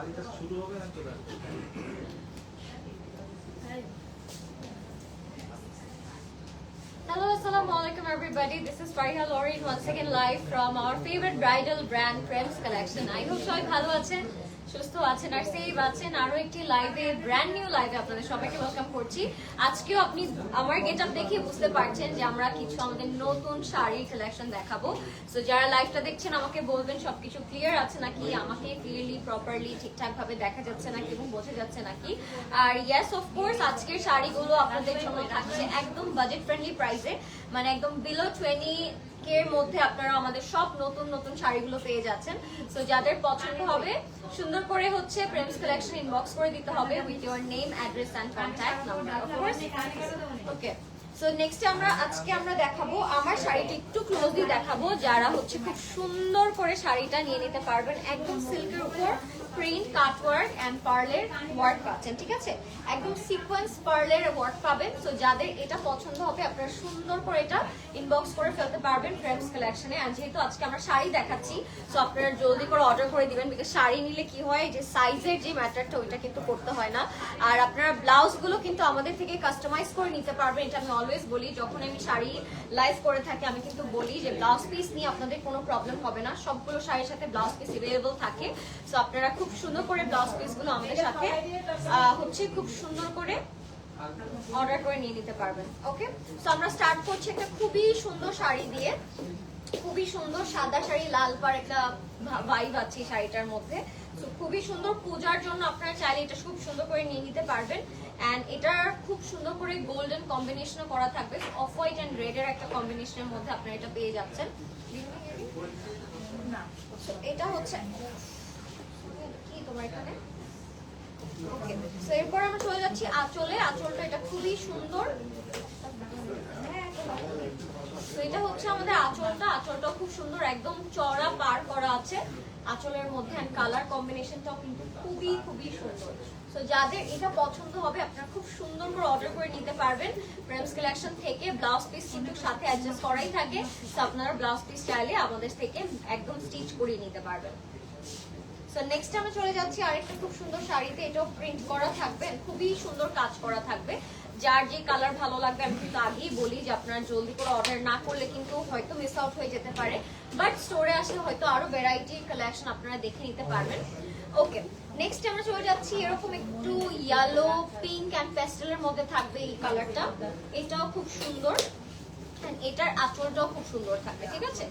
Hello, assalamualaikum everybody. This is Fariha Lauren once again live from our favorite bridal brand Prems Collection. I hope সবাই ভালো আছেন, সুস্থ আছেন আর save আছেন। আরো একটি লাইভে, ব্র্যান্ড নিউ লাইভে আপনাদের সবাইকে ওয়েলকাম করছি। আজকেও আপনি আমার গেটআপ দেখে বুঝতে পারছেন যে আমরা কিছু আমাদের নতুন শাড়ি কালেকশন দেখাবো। সো যারা লাইভটা দেখছেন আমাকে বলবেন সবকিছু ক্লিয়ার আছে নাকি, আমাকে ক্লিয়ারলি প্রপারলি ঠিকঠাক ভাবে দেখা যাচ্ছে নাকি এবং বোঝা যাচ্ছে নাকি। আর ইয়েস অফকোর্স আজকের শাড়িগুলো আপনাদের জন্য থাকছে একদম বাজেট ফ্রেন্ডলি প্রাইসে, মানে একদম বিলো 20 এর মধ্যে আপনারা আমাদের সব নতুন নতুন শাড়িগুলো পেয়ে যাচ্ছেন। সো যাদের পছন্দ হবে সুন্দর করে হচ্ছে প্রেমস কালেকশন ইনবক্স করে দিতে হবে with your name, address and contact number of course. Okay, so next আজকে আমরা দেখাবো আমার শাড়িটা একটু ক্লোজলি দেখাবো, যারা হচ্ছে খুব সুন্দর করে শাড়িটা নিয়ে নিতে পারবেন। একদম সিল্কের উপর প্রিন্ট, কাট ওয়ার্ক এন্ড পার্লের ওয়ার্ক পাচ্ছেন, ঠিক আছে? একদম সিকোয়েন্স পার্লের ওয়ার্ক পাবেন। সো যাদের এটা পছন্দ হবে আপনারা সুন্দর করে এটা ইনবক্স করে ফেলতে পারবেন প্রেমস কালেকশনে। আর যেহেতু আজকে আমরা শাড়ি দেখাচ্ছি, সো আপনারা জলদি করে অর্ডার করে দিবেন, বিকজ শাড়ি নিলে কি হয় যে সাইজের যে ম্যাটারটা ওইটা কিন্তু করতে হয় না। আর আপনারা ব্লাউজগুলো কিন্তু আমাদের থেকে কাস্টমাইজ করে নিতে পারবেন। এটা আমি অলওয়েজ বলি, যখন আমি শাড়ি লাইভ করে থাকি আমি কিন্তু বলি যে ব্লাউজ পিস নিয়ে আপনাদের কোনো প্রবলেম হবে না, সবগুলো শাড়ির সাথে ব্লাউজ পিস অ্যাভেলেবল থাকে। সো আপনারা খুব সুন্দর করে ব্লাউজ পিস গুলো আমাদের সাথে হচ্ছে খুব সুন্দর করে অর্ডার করে নিয়ে নিতে পারবেন। ওকে, সো আমরা স্টার্ট করছি একটা খুবই সুন্দর শাড়ি দিয়ে। খুবই সুন্দর সাদা শাড়ি, লাল পাড় একটা ভাইব আছে শাড়িটার মধ্যে। সো খুবই সুন্দর, পূজার জন্য আপনারা চাইলে এটা খুব সুন্দর করে নিয়ে নিতে পারবেন। এন্ড এটা খুব সুন্দর করে গোল্ডেন কম্বিনেশনও করা থাকবে, অফ হোয়াইট এন্ড রেড এর একটা কম্বিনেশনের মধ্যে আপনারা এটা পেয়ে যাচ্ছেন। এটা হচ্ছে কি তোমার এখানে। ওকে, সো এরপর আমরা চলে যাচ্ছি আঁচলে। আঁচলটা এটা খুবই সুন্দর। তো এটা হচ্ছে আমাদের আঁচলটা। আঁচলটা খুব সুন্দর, একদম চড়া পার করা আছে আঁচলের মধ্যে। এন্ড কালার কম্বিনেশনটাও কিন্তু খুবই খুবই সুন্দর। সো যাদের এটা পছন্দ হবে আপনারা খুব সুন্দর করে অর্ডার করে নিতে পারবেন প্রেমস কালেকশন থেকে। ব্লাউজ পিস কিন্তু সাথে অ্যাডজাস্ট করাই থাকে, সো আপনারা ব্লাউজ পিস চাইলে আমাদের থেকে একদম স্টিচ করে নিতে পারবেন। সো নেক্সট আমরা চলে যাচ্ছি আরেকটা খুব সুন্দর শাড়িতে। এটাও প্রিন্ট করা থাকবে, খুবই সুন্দর কাজ করা থাকবে। যার যে কালার ভালো লাগবে, আমি কিন্তু আগেই বলি যে আপনারা জলদি করে অর্ডার না করলে কিন্তু হয়তো মিস আউট হয়ে যেতে পারে, বাট স্টোরে আসলে হয়তো আরো ভ্যারাইটি কালেকশন আপনারা দেখে নিতে পারবেন। ওকে, নেক্সট আমরা চলে যাচ্ছি এরকম একটু ইয়েলো, পিঙ্ক এন্ড প্যাস্টেলের মধ্যে থাকবে এই কালারটা। এটাও খুব সুন্দর, এটার আঁচলটাও খুব সুন্দর থাকবে, ঠিক আছে?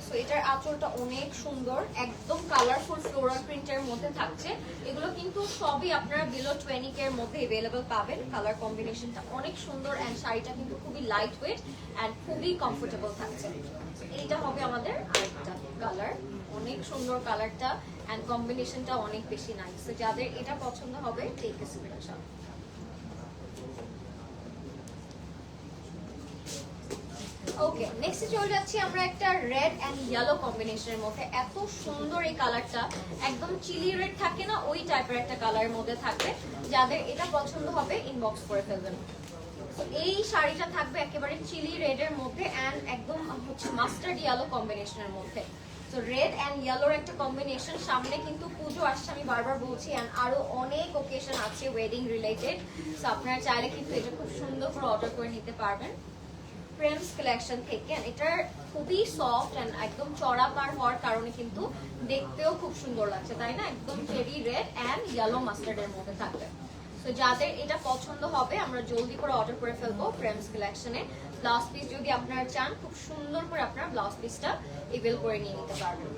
সো এটার আঁচলটা অনেক সুন্দর, একদম কালারফুল ফ্লোরাল প্রিন্টের মধ্যে থাকছে। এগুলো কিন্তু সবই আপনারা বিলো 20 এর মধ্যে अवेलेबल পাবেন। কালার কম্বিনেশনটা অনেক সুন্দর এন্ড শাড়িটা কিন্তু খুবই লাইট ওয়েট এন্ড খুবই কমফোর্টেবল থাকছে। এইটা হবে আমাদের আরেকটা কালার, অনেক সুন্দর কালারটা এন্ড কম্বিনেশনটা অনেক বেশি নাইস। সো যাদের এটা পছন্দ হবে take a screenshot. Okay, next চলে যাচ্ছি আমরা একটা রেড এন্ড ইয়েলো কম্বিনেশনের মধ্যে। এত সুন্দর এই কালারটা, একদম চিলি রেড থাকে না, ওই টাইপের একটা কালারের মধ্যে থাকবে। যাদের এটা পছন্দ হবে ইনবক্স করে ফেলবেন। এই শাড়িটা থাকবে একেবারে চিলি রেড এর মধ্যে এন্ড একদম হচ্ছে মাস্টার্ড ইয়েলো কম্বিনেশনের মধ্যে। তো রেড এন্ড ইয়েলোর একটা কম্বিনেশন। সামনে কিন্তু পুজো আসছে, আমি বারবার বলছি, এন্ড আরো অনেক ওকেশন আছে ওয়েডিং রিলেটেড। সো আপনারা চাইলে কিন্তু এটা খুব সুন্দর করে অর্ডার করে নিতে পারবেন প্রেমস কালেকশন থেকে। এটার খুবই সফট এন্ড একদম চড়া পার হওয়ার কারণে কিন্তু দেখতেও খুব সুন্দর লাগছে, তাই না? একদম চেরি রেড এন্ড ইয়েলো মাস্টার্ডের মধ্যে থাকবে। তো যাদের এটা পছন্দ হবে আমরা জলদি করে অর্ডার করে ফেলবো প্রেমস কালেকশনে। ব্লাউজ পিস যদি আপনারা চান, খুব সুন্দর করে আপনারা ব্লাউজ পিসটা এভেল করে নিয়ে নিতে পারবেন।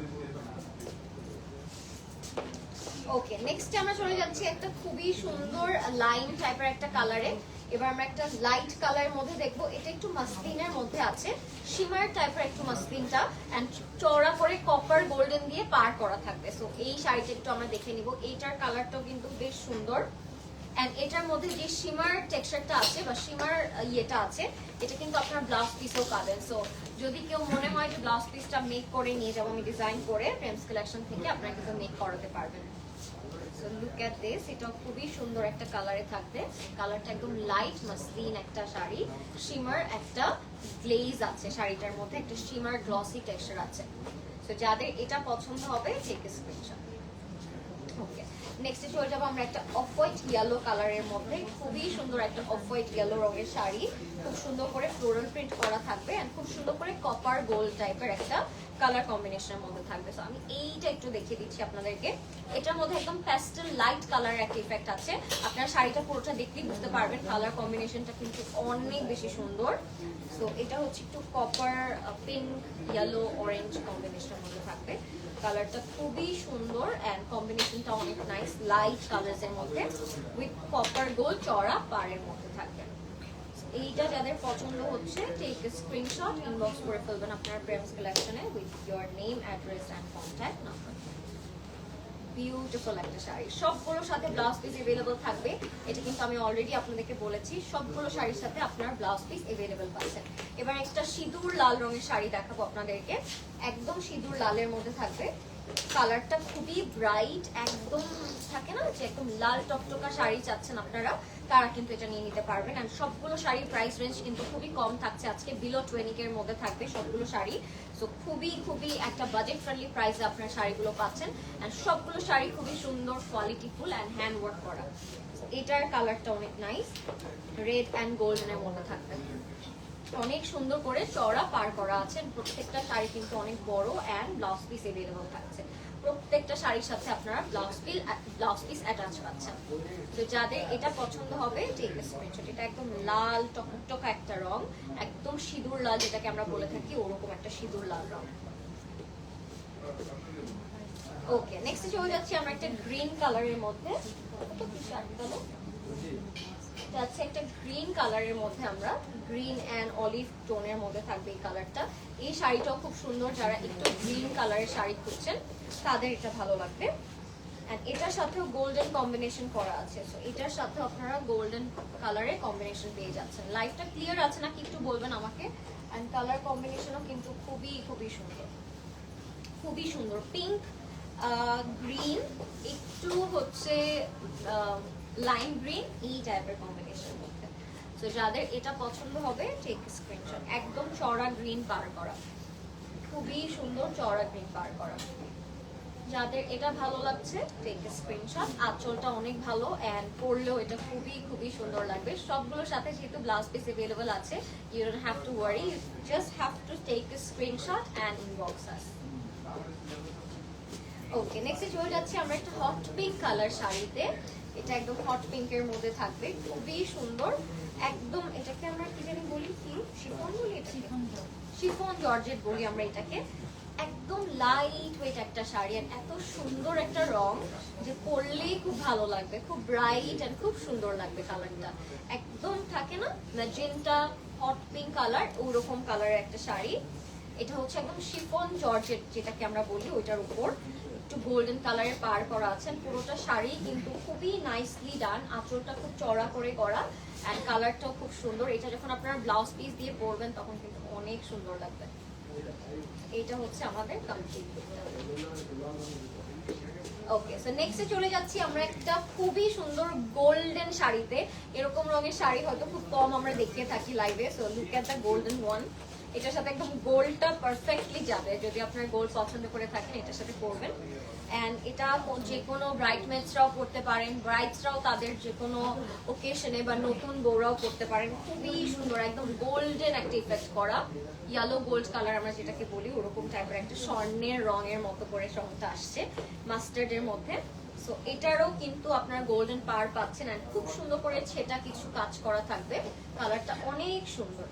ওকে, নেক্সট আমরা চলে যাচ্ছি একটা খুবই সুন্দর লাইন টাইপের একটা কালারে। এবার আমরা একটা লাইট কালারের মধ্যে দেখবো। এটা একটু মাসলিনের মধ্যে আছে, শিমার টাইপের একটু মাসলিনটা এন্ড চওড়া করে কপার গোল্ডেন দিয়ে পার করা থাকবে। সো এই শাড়িটা একটু আমরা দেখে নিব। এইটার কালারটাও কিন্তু বেশ সুন্দর এন্ড এটার মধ্যে যে শিমার টেক্সচারটা আছে বা শিমার ইয়েটা আছে, এটা কিন্তু আপনার ব্লাউজ পিসও পাবেন। সো যদি কেউ মনে হয় যে ব্লাউজ পিসটা মেক করে নিয়ে যাবো আমি ডিজাইন করে প্রেমস কালেকশন থেকে, আপনারা কিন্তু মেক করাতে পারবেন। সো লুক এট দিস, এটা খুবই সুন্দর একটা কালারে থাকবে। কালারটা একদম লাইট মাসলিন একটা শাড়ি, শিমার একটা গ্লেজ আছে শাড়িটার মধ্যে, একটা শিমার গ্লসি টেক্সচার আছে। সো যাদের এটা পছন্দ হবে টেক এ স্ক্রিনশট। ওকে, নেক্সটে চলে যাবো আমরা একটা অফ হোয়াইট ইয়েলো কালারের মধ্যে, খুবই সুন্দর একটা অফ হোয়াইট ইয়েলো রঙের শাড়ি, খুব সুন্দর করে ফ্লোরাল প্রিন্ট করা থাকবে এন্ড খুব সুন্দর করে কপার গোল্ড টাইপের একটা কালার কম্বিনেশনের মধ্যে থাকবে। সো আমি এইটা একটু দেখিয়ে দিচ্ছি আপনাদেরকে। এটার মধ্যে একদম প্যাস্টেল লাইট কালারের একটা ইফেক্ট আছে, আপনারা শাড়িটা পুরোটা দেখলেই বুঝতে পারবেন কালার কম্বিনেশনটা কিন্তু অনেক বেশি সুন্দর। সো এটা হচ্ছে একটু কপার পিঙ্ক ইয়েলো অরেঞ্জ কম্বিনেশনের মধ্যে থাকবে, কালারটা খুবই সুন্দর এন্ড কম্বিনেশনটা অনেক নাইস, লাইট কালারস এর মধ্যে উইথ কপার গোল্ড চড়া পাড়ের মধ্যে থাকবে। এইটা যাদের পছন্দ হচ্ছে টেক এ স্ক্রিনশট, ইনবক্স করে ফেলবেন আপনার প্রেমস কালেকশনে with your name, address and contact number. Beautiful একটা শাড়ি, সবগুলোর সাথে ব্লাউজ পিস अवेलेबल থাকবে। এটা কিন্তু আমি অলরেডি আপনাদেরকে বলেছি, সবগুলো শাড়ির সাথে আপনার ব্লাউজ পিস अवेलेबल পাচ্ছেন। এবার একটা সিঁদুর লাল রঙের শাড়ি দেখাবো আপনাদেরকে, একদম সিঁদুর লালের মধ্যে থাকবে, কালারটা খুবই ব্রাইট, একদম থাকে না যে একদম লাল টকটকা শাড়ি চাচ্ছেন আপনারা, তারা কিন্তু এটা নিয়ে নিতে পারবেন। এন্ড সবগুলো শাড়ির প্রাইস রেঞ্জ কিন্তু খুবই কম থাকছে, আজকে বিলো 20 এর মধ্যে থাকবে সবগুলো শাড়ি। সো খুবই একটা বাজেট ফ্রেন্ডলি প্রাইসে আপনারা শাড়িগুলো পাচ্ছেন এন্ড সবগুলো শাড়ি খুবই সুন্দর, কোয়ালিটিফুল এন্ড হ্যান্ড ওয়ার্ক করা। এটার কালারটা অনেক নাইস, রেড এন্ড গোল্ডেনের মধ্যে থাকবে, অনেক সুন্দর করে চড়া পার করা আছে। প্রত্যেকটা শাড়ি কিন্তু অনেক বড় এন্ড ব্লাউজ পিস अवेलेबल থাকছে, প্রত্যেকটা শাড়ির সাথে আপনারা ব্লাউজ পিস অ্যাটাচ পাচ্ছেন। তো যাদের এটা পছন্দ হবে টেক এ স্ক্রিনশট। এটা একদম লাল টকটকা একটা রং, একদম সিঁদুর লাল যেটাকে আমরা বলে থাকি, ওরকম একটা সিঁদুর লাল রং। ওকে, নেক্সট চলে যাচ্ছি আমরা একটা গ্রিন কালারের মধ্যে, যাচ্ছে একটা গ্রিন কালারের মধ্যে, আমরা গ্রিন এন্ড অলিভ টোনের মধ্যে থাকবে এই কালারটা। এই শাড়িটাও খুব সুন্দর, যারা একটু গ্রিন কালারের শাড়ি খুঁজছেন তাদের এটা ভালো লাগবে। এন্ড এটার সাথেও গোল্ডেন কম্বিনেশন করা আছে, সো এটার সাথে আপনারা গোল্ডেন কালারের কম্বিনেশন পেয়ে যাচ্ছেন। লাইটটা ক্লিয়ার আছে নাকি একটু বলবেন আমাকে। এন্ড কালার কম্বিনেশনও কিন্তু খুবই সুন্দর, খুবই সুন্দর, পিঙ্ক গ্রিন, একটু হচ্ছে লাইম গ্রিন, এই টাইপের কম্বিনেশন মধ্যে। তো যাদের এটা পছন্দ হবে টেক স্ক্রিনশট, একদম চড়া গ্রিন পার করা, খুবই সুন্দর চড়া গ্রিন পার করা। যাদের এটা ভালো লাগছে টেক স্ক্রিনশট। আঁচলটা অনেক ভালো এন্ড পরলেও এটা খুবই সুন্দর লাগবে। সবগুলোর সাথে যেহেতু ব্লাউজ পিস अवेलेबल আছে, you don't have to worry, you just have to take a screenshot and inbox us. Okay, next চলে যাচ্ছে আমরা একটা হট পিঙ্ক কালার শাড়িতে। এটা একদম হট পিঙ্কের মধ্যে থাকবে, খুবই সুন্দর, একদম এটাকে আমরা কি জানি বলি, কি শিফন বলি, এটা শিফন জর্জেট বলি আমরা এটাকে। একদম লাইট ওয়েট একটা শাড়ি, এত সুন্দর একটা রং যে পরলেই খুব ভালো লাগবে, খুব ব্রাইট এন্ড খুব সুন্দর লাগবে। কালারটা একদম থাকে না ম্যাজেন্টা হট পিঙ্ক কালার, ওরকম কালারের একটা শাড়ি। এটা হচ্ছে একদম শিফন জর্জেট যেটাকে আমরা বলি, ওইটার উপর একটু গোল্ডেন কালারের পার করা আছে। পুরোটা শাড়ি কিন্তু খুবই নাইসলি ডান, আঁচলটা খুব চড়া করে করা এন্ড কালারটাও খুব সুন্দর। এটা যখন আপনারা ব্লাউজ পিস দিয়ে পরবেন তখন কিন্তু অনেক সুন্দর লাগবে। এটা হচ্ছে আমাদের কমপ্লিট। ওকে, সো নেক্সটে চলে যাচ্ছি আমরা একটা খুবই সুন্দর গোল্ডেন শাড়িতে। এরকম রঙের শাড়ি হয়তো খুব কম আমরা দেখিয়ে থাকি লাইভে, so look at the golden one. এটার সাথে একদম গোল্ডটা পারফেক্টলি যাবে, যদি আপনার গোল্ড পছন্দ করে থাকেন এটার সাথে পরবেন। এন্ড এটা যে কোনো ব্রাইডমেডসরাও পরতে পারেন, ব্রাইডসরাও তাদের যে কোনো ওকেশনে বা নতুন বউরাও পরতে পারেন। খুবই সুন্দর, একদম গোল্ডেন একটা ইফেক্ট করা, ইয়েলো গোল্ড কালার আমরা যেটাকে বলি, ওরকম টাইপের একটা স্বর্ণের রঙের মতো করে রংটা আসছে মাস্টার্ডের মধ্যে। সো এটারও কিন্তু আপনার গোল্ডেন পার পাচ্ছেন এন্ড খুব সুন্দর করে ছেটা কিছু কাজ করা থাকবে। কালারটা অনেক সুন্দর,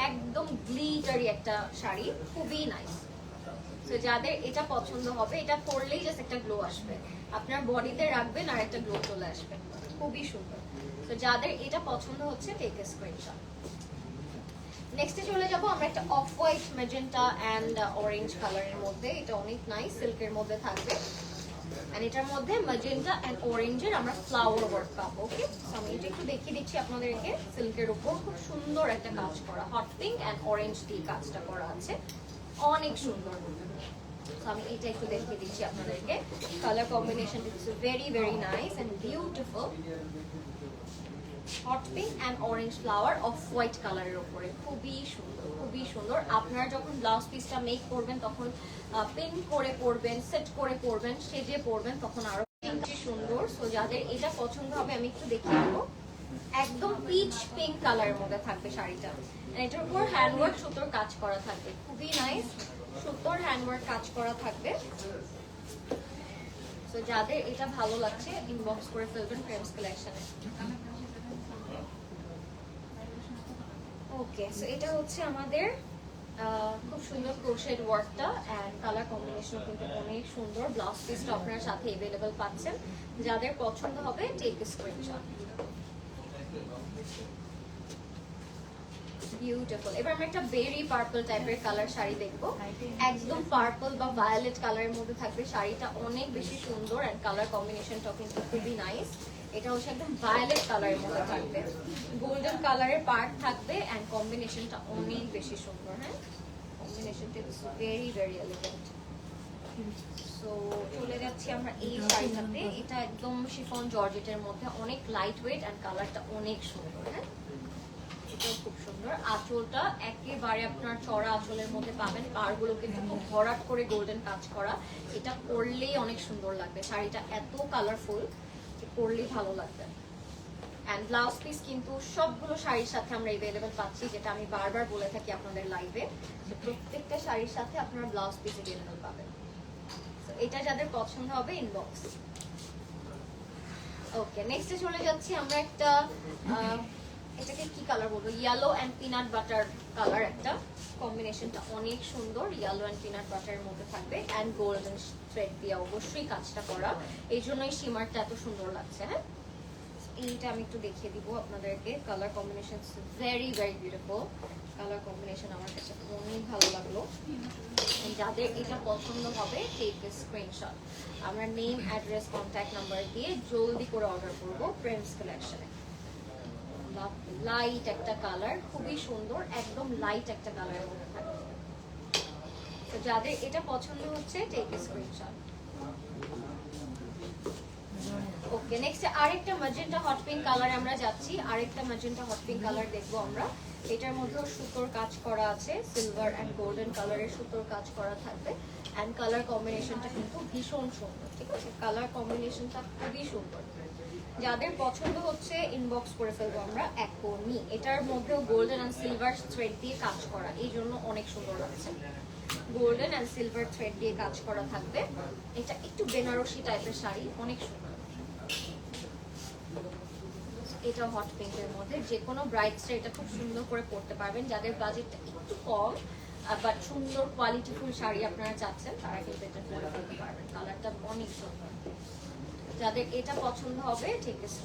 একদম গ্লিটারি একটা শাড়ি, খুবই নাইস। তো যাদের এটা পছন্দ হবে, এটা পরলেই জাস্ট একটা গ্লো আসবে, আপনার বডিতে রাখবেন আর একটা গ্লো চলে আসবে, খুবই সুন্দর। তো যাদের এটা পছন্দ হচ্ছে টেক এ স্ক্রিনশট। নেক্সটে চলে যাব আমরা একটা off white magenta and orange কালারের মধ্যে। এটা অনেক নাইস, সিল্কের মধ্যে থাকবে এন্ড এটার মধ্যে ম্যাজেন্টা এন্ড অরেঞ্জের আমরা ফ্লাওয়ার ওয়ার্ক পাবো। ওকে, আমি এটা একটু দেখিয়ে দিচ্ছি আপনাদেরকে। সিল্কের উপর খুব সুন্দর একটা কাজ করা, হট পিঙ্ক এন্ড অরেঞ্জ দিয়ে কাজটা করা আছে, অনেক সুন্দর। আমি এটা একটু দেখিয়ে দিচ্ছি আপনাদেরকে। Colour combination it's very nice and beautiful. Hot pink and orange flower off white কালারের উপরে, খুবই সুন্দর। আপনারা যখন ব্লাউজ পিসটা মেক করবেন তখন পিন করে পরবেন, সেট করে পরবেন, সেজে পরবেন, তখন আরো পিঙ্ক সুন্দর। সো যাদের এটা পছন্দ হবে আমি একটু দেখিয়ে দেবো। একদম পিচ পিঙ্ক কালারের মধ্যে থাকবে শাড়িটা। এটার উপর হ্যান্ডওয়ার্ক সুতোর কাজ করা থাকবে, খুবই নাইস সুতোর হ্যান্ডওয়ার্ক কাজ করা থাকবে। সো যাদের এটা ভালো লাগছে ইনবক্স করে ফেলবেন প্রেমস কালেকশনে। ওকে, সো এটা হচ্ছে আমাদের খুব সুন্দর ক্রোশেড ওয়ার্কটা এন্ড কালার কম্বিনেশন কিন্তু অনেক সুন্দর। ব্লাউজ পিসটা আপনারা সাথে अवेलेबल পাচ্ছেন। যাদের পছন্দ হবে টেক স্ক্রিনশট। বিউটিফুল। এবার আমরা একটা বেরি পার্পল টাইপের কালার শাড়ি দেখবো। একদম পার্পল বা ভায়োলেট কালারের মধ্যে থাকবে শাড়িটা, অনেক বেশি সুন্দর এন্ড কালার কম্বিনেশনটাও কিন্তু খুবই নাইস। এটা হচ্ছে একদম ভায়োলেট কালারের মধ্যে থাকবে, গোল্ডেন কালারের পার্ট থাকবে এন্ড কম্বিনেশনটা অনেক বেশি সুন্দর। হ্যাঁ, কম্বিনেশনটা is very very elegant. So চলে যাচ্ছি আমরা এই শাড়িটাতে। এটা একদম শিফন জর্জেটের মধ্যে, অনেক লাইট ওয়েট এন্ড কালারটা অনেক সুন্দর। হ্যাঁ, এটাও খুব সুন্দর। আঁচলটা একেবারে আপনার চড়া আঁচলের মধ্যে পাবেন, পাড়গুলো কিন্তু খুব ভরাট করে গোল্ডেন কাজ করা। এটা পরলেই অনেক সুন্দর লাগবে, শাড়িটা এত কালারফুল, পরলেই ভালো লাগবে। এন্ড ব্লাউজ পিস কিন্তু সবগুলো শাড়ির সাথে আমরা अवेलेबल পাচ্ছি, যেটা আমি বারবার বলে থাকি আপনাদের লাইভে, যে প্রত্যেকটা শাড়ির সাথে আপনারা ব্লাউজ পিস अवेलेबल পাবেন। তো এটা যাদের পছন্দ হবে ইনবক্স। ওকে, নেক্সটে চলে যাচ্ছি আমরা একটা এটাকে কি কালার বলবো, yellow and peanut butter colour. একটা কম্বিনেশনটা অনেক সুন্দর, ইয়েলো এন্ড পিনাট বাটারের মধ্যে থাকবে এন্ড গোল্ডেন থ্রেড দিয়ে অবশ্যই কাজটা করা, এই জন্যই শিমারটা এত সুন্দর লাগছে। হ্যাঁ, এইটা আমি একটু দেখিয়ে দিব আপনাদেরকে। Colour combination very very beautiful. Colour combination আমার কাছে অনেক ভালো লাগলো। যাদের এটা পছন্দ হবে টেক এ স্ক্রিনশট। আমরা নেম, অ্যাড্রেস, কন্ট্যাক্ট নাম্বার দিয়ে জলদি করে অর্ডার করব প্রেমস কালেকশনে। লাইট একটা কালার, খুবই সুন্দর, একদম লাইট একটা কালারের মধ্যে থাকবে। তো যাদের এটা পছন্দ হচ্ছে take a screenshot. Okay, next আরেকটা ম্যাজেন্টা হট পিঙ্ক কালারে আমরা যাচ্ছি। আরেকটা ম্যাজেন্টা হট পিঙ্ক কালার দেখবো আমরা। এটার মধ্যেও সুতোর কাজ করা আছে, সিলভার এন্ড গোল্ডেন কালারের সুতোর কাজ করা থাকবে এন্ড কালার কম্বিনেশনটা কিন্তু ভীষণ সুন্দর। ঠিক আছে, কালার কম্বিনেশনটা খুবই সুন্দর। যাদের পছন্দ হচ্ছে ইনবক্স করে ফেলবো আমরা এখনই। এটার মধ্যেও গোল্ডেন এন্ড সিলভার থ্রেড দিয়ে কাজ করা, এই জন্য অনেক সুন্দর লাগছে। গোল্ডেন এন্ড সিলভার থ্রেড দিয়ে কাজ করা থাকবে। এটা একটু বেনারসি টাইপের শাড়ি, অনেক সুন্দর। এটা হট পিঙ্কের মধ্যে, যে কোনো ব্রাইডসরা এটা খুব সুন্দর করে পরতে পারবেন। যাদের বাজেটটা একটু কম বাট সুন্দর কোয়ালিটিফুল শাড়ি আপনারা চাচ্ছেন, তারা কিন্তু এটা পরে পরতে পারবেন। কালারটা অনেক সুন্দর। যাদের এটা পছন্দ হবে ঠিক আছে।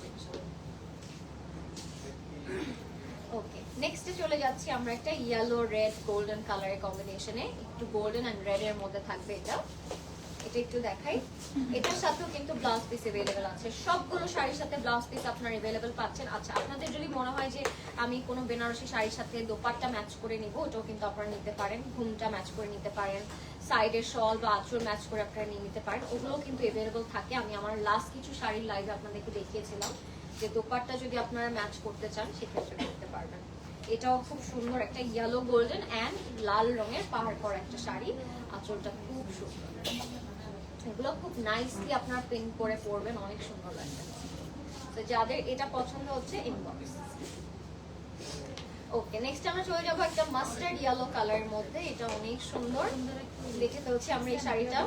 ওকে, নেক্সটে চলে যাচ্ছি আমরা একটা ইয়েলো রেড গোল্ডেন কালারের কম্বিনেশনে। একটু গোল্ডেন এন্ড রেড এর মধ্যে থাকবে এটা। এটা একটু দেখাই। এটার সাথেও কিন্তু ব্লাউজ পিস अवेलेबल আছে, সবগুলো শাড়ির সাথে ব্লাউজ পিস আপনারা अवेलेबल পাচ্ছেন। আচ্ছা, আপনাদের যদি মনে হয় যে আমি কোনো বেনারসি শাড়ির সাথে দোপাট্টা ম্যাচ করে নিব, ওটাও কিন্তু আপনারা নিতে পারেন। ঘুমটা ম্যাচ করে নিতে পারেন, সাইডের শল বা আঁচল ম্যাচ করে আপনারা নিয়ে নিতে পারেন, ওগুলোও কিন্তু अवेलेबल থাকে। আমি আমার লাস্ট কিছু শাড়ির লাইভে আপনাদেরকে দেখিয়েছিলাম যে দোপাট্টা যদি আপনারা ম্যাচ করতে চান সেক্ষেত্রে করতে পারবেন। এটাও খুব সুন্দর, একটা ইয়েলো গোল্ডেন এন্ড লাল রঙের পাহাড় করা একটা শাড়ি। আঁচলটা খুব সুন্দর, এগুলো খুব নাইসলি আপনারা পিন করে পরবেন, অনেক সুন্দর লাগবে। তো যাদের এটা পছন্দ হচ্ছে ইনবক্স। ওকে, নেক্সট আমরা চলে যাবো একটা মাস্টার্ড ইয়েলো কালারের মধ্যে। এটা অনেক সুন্দর, দেখে ফেলছি আমরা এই শাড়িটা।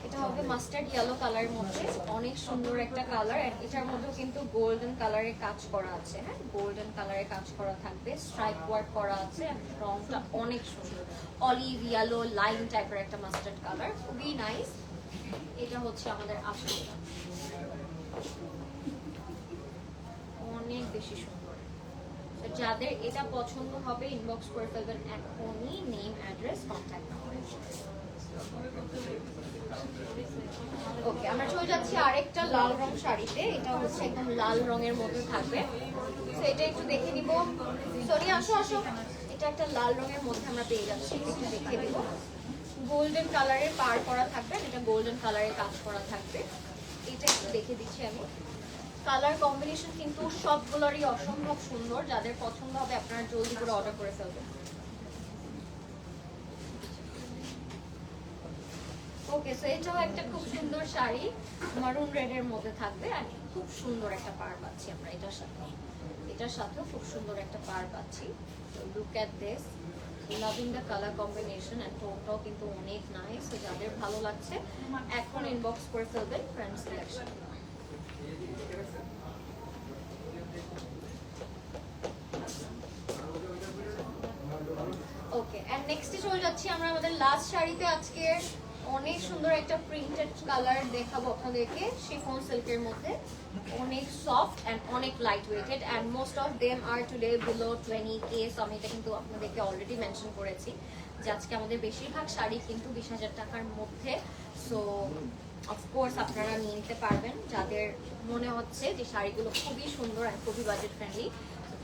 এটা হবে মাস্টার্ড ইয়েলো কালারের মধ্যে, অনেক সুন্দর একটা কালার। এটার মধ্যেও কিন্তু গোল্ডেন কালারের কাজ করা আছে। হ্যাঁ, গোল্ডেন কালারের কাজ করা থাকবে, স্ট্রাইপ ওয়ার্ক করা আছে। রংটা অনেক সুন্দর, অলিভ ইয়েলো লাইন টাইপের একটা মাস্টার্ড কালার, খুবই নাইস। এটা হচ্ছে আমাদের আসলটা, অনেক বেশি সুন্দর। যাদের এটা পছন্দ হবে ইনবক্স করে ফেলবেন এখনই, নেম, অ্যাড্রেস, কন্ট্যাক্ট নাম্বার। ওকে, আমরা চলে যাচ্ছি আরেকটা লাল রং শাড়িতে। এটা হচ্ছে একদম লাল রঙের মধ্যে থাকবে। তো এটা একটু দেখে নিব। সোনিয়া আসো আসো, এটা একটা লাল রঙের মধ্যে আমরা পেয়ে যাচ্ছি, একটু দেখে দিব। গোল্ডেন কালারের পার করা থাকবে, এটা গোল্ডেন কালারের কাজ করা থাকবে। এটা একটু দেখে দিচ্ছি আমি। কালার কম্বিনেশন কিন্তু সবগুলোরই অসম্ভব সুন্দর। যাদের পছন্দ হবে আপনারা জলদি করে অর্ডার করে ফেলবেন। ওকে, সো এটাও একটা খুব সুন্দর শাড়ি, মারুন রেড এর মধ্যে থাকবে আর খুব সুন্দর একটা পার পাচ্ছি আমরা এটার সাথে। এটার সাথেও খুব সুন্দর একটা পার পাচ্ছি। Look at this, loving the colour combination and টোনটাও কিন্তু অনেক নাইস। তো যাদের ভালো লাগছে এখন ইনবক্স করে ফেলবেন ফ্রেন্ডস কালেকশন। ওকে, এন্ড নেক্সটে চলে যাচ্ছি আমরা আমাদের লাস্ট শাড়িতে। আজকে অনেক সুন্দর একটা প্রিন্টেড কালার দেখাবো আপনাদেরকে, শিফন সিল্কের মধ্যে, অনেক সফট এন্ড অনেক light weighted and most of them are today below 20K। So আমি এটা কিন্তু আপনাদেরকে অলরেডি মেনশন করেছি যে আজকে আমাদের বেশিরভাগ শাড়ি কিন্তু 20,000 টাকার মধ্যে। সো অফকোর্স আপনারা নিয়ে নিতে পারবেন যাদের মনে হচ্ছে যে শাড়িগুলো খুবই সুন্দর আর খুবই বাজেট ফ্রেন্ডলি,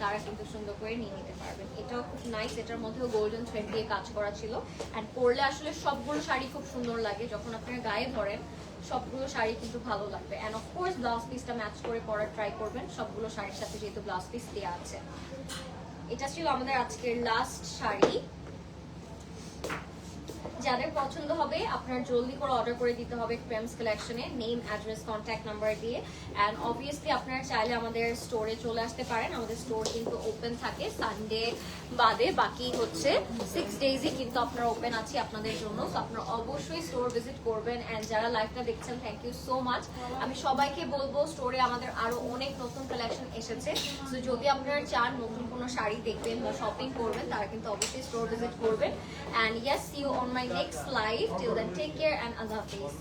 তারা কিন্তু সুন্দর করে নিয়ে নিতে পারবেন। এটাও খুব নাইস, এটার মধ্যেও গোল্ডেন থ্রেড দিয়ে কাজ করা ছিল অ্যান্ড পরলে আসলে সবগুলো শাড়ি খুব সুন্দর লাগে, যখন আপনার গায়ে ধরেন সবগুলো শাড়ি কিন্তু ভালো লাগবে। অ্যান্ড অফকোর্স ব্লাউজ পিসটা ম্যাচ করে পরার ট্রাই করবেন সবগুলো শাড়ির সাথে, যেহেতু ব্লাউজ পিস দেওয়া আছে। এটা ছিল আমাদের আজকের লাস্ট শাড়ি। যাদের পছন্দ হবে আপনার জলদি করে অর্ডার করে দিতে হবে প্রেমস কালেকশনে, নেম, অ্যাড্রেস, কন্ট্যাক্ট নাম্বার দিয়ে। অ্যান্ড অবভিয়াসলি আপনারা চাইলে আমাদের স্টোরে চলে আসতে পারেন। আমাদের স্টোর কিন্তু ওপেন থাকে সানডে বাদে, বাকি হচ্ছে 6 ডেজই কিন্তু আপনারা ওপেন আছি আপনাদের জন্য। তো আপনারা অবশ্যই স্টোর ভিজিট করবেন। অ্যান্ড যারা লাইভটা দেখছেন থ্যাংক ইউ সো মাচ। আমি সবাইকে বলবো স্টোরে আমাদের আরো অনেক নতুন কালেকশন এসেছে। তো যদি আপনারা চান নতুন কোনো শাড়ি দেখবেন বা শপিং করবেন, তারা কিন্তু অবশ্যই স্টোর ভিজিট করবেন। And yes, see you on my next live. Till then, take care and Allah Hafiz.